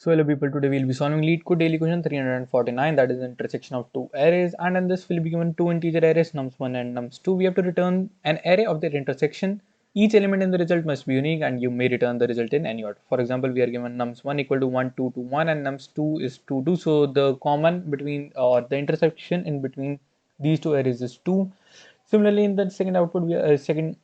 So hello people, today we'll be solving LeetCode daily question 349, that is the intersection of two arrays, and in this we'll be given two integer arrays nums1 and nums2. We have to return an array of their intersection. Each element in the result must be unique and you may return the result in any order. For example, we are given nums1 equal to 1 2 to 1 and nums2 is 2 2. So the common between or the intersection in between these two arrays is 2. Similarly, in the second output, second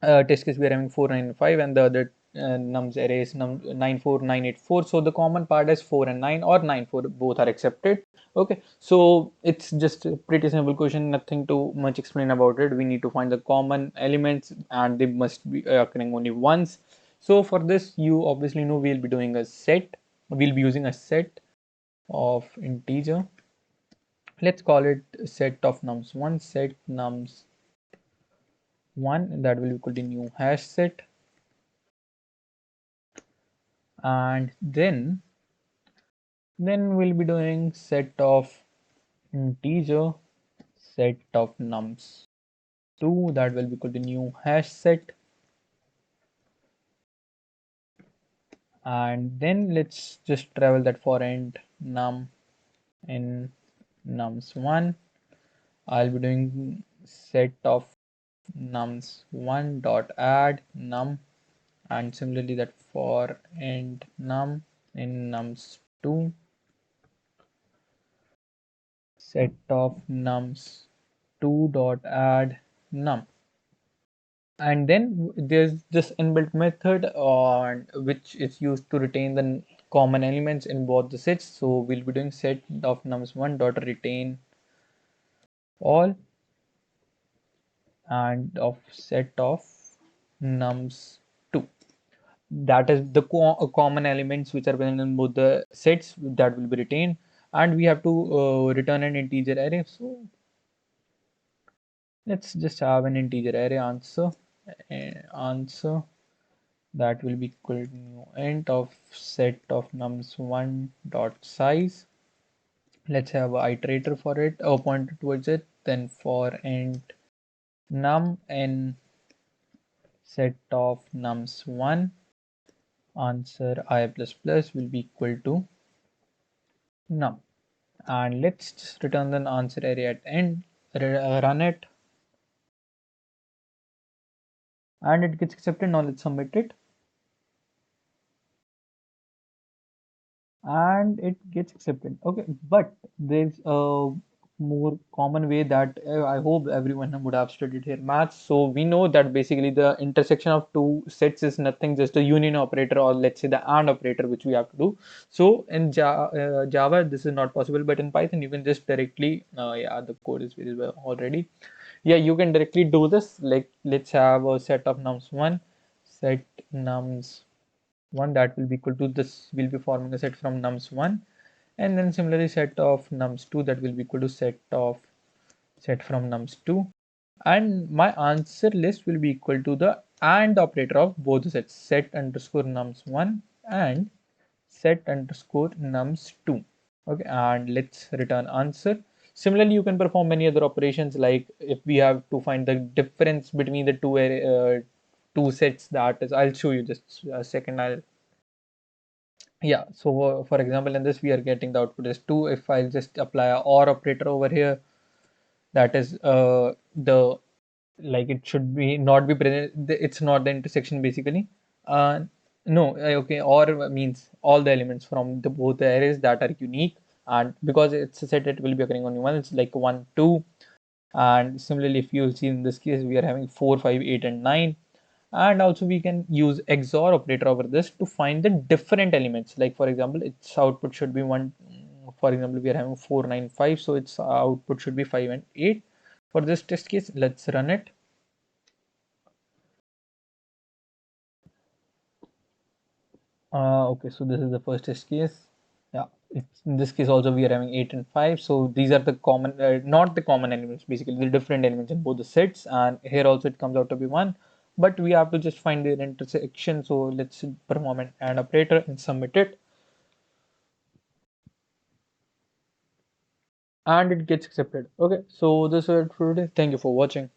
test case we are having 495 and the other nums array is 94984. So the common part is 4 and 9 or 9 4, both are accepted. Okay, so it's just a pretty simple question, nothing too much explain about it. We need to find the common elements and they must be occurring only once. So for this, you obviously know we'll be doing a set. We'll be using a set of integer. Let's call it set of nums1, set nums1, that will be equal to new hash set. And then we'll be doing set of integer set of nums2, that will be equal to new hash set. And then let's just travel that for int num in nums1. I'll be doing set of nums1 dot add num, and similarly that for int num in nums2, set of nums2 dot add num. And then there's this inbuilt method which is used to retain the common elements in both the sets. So we'll be doing set of nums1 dot retain all and of set of nums2, that is the common elements which are present in both the sets that will be retained, and we have to return an integer array. So let's just have an integer array answer that will be equal to new int of set of nums1 dot size. Let's have an iterator for it or pointer towards it. Then for int num in set of nums1, answer I plus plus will be equal to num. And let's just return the answer array at end, run it, and it gets accepted. Now let's submit it, and it gets accepted. Okay, but there's a more common way that I hope everyone would have studied here maths. So we know that basically the intersection of two sets is nothing, just a union operator, or let's say the AND operator, which we have to do. So in Java this is not possible, but in Python you can just directly yeah, the code is visible already. Yeah, you can directly do this. Like let's have a set of nums1, set nums1, that will be equal to this, will be forming a set from nums1, and then similarly set of nums2, that will be equal to set from nums2, and my answer list will be equal to the AND operator of both the sets, set underscore nums1 and set underscore nums2. Okay, and let's return answer. Similarly, you can perform many other operations, like if we have to find the difference between the two sets, that is, I'll show you just a second. Yeah, so for example in this we are getting the output is 2. If I just apply a OR operator over here, that is the, like, it should be not be present, it's not the intersection basically. No, okay, OR means all the elements from the both the arrays that are unique, and because it's a set, it will be occurring only one. It's like 1 2. And similarly, if you see in this case, we are having 4 5 8 and 9. And also we can use XOR operator over this to find the different elements. Like for example, its output should be 1. For example, we are having 4 9 5, so its output should be 5 and 8. For this test case, let's run it. Okay, so this is the first test case. Yeah, in this case also we are having 8 and 5. So these are the common, not the common elements, basically the different elements in both the sets. And here also it comes out to be 1, but we have to just find their intersection. So let's perform an AND operator and submit it. And it gets accepted. Okay, so this is it for today. Thank you for watching.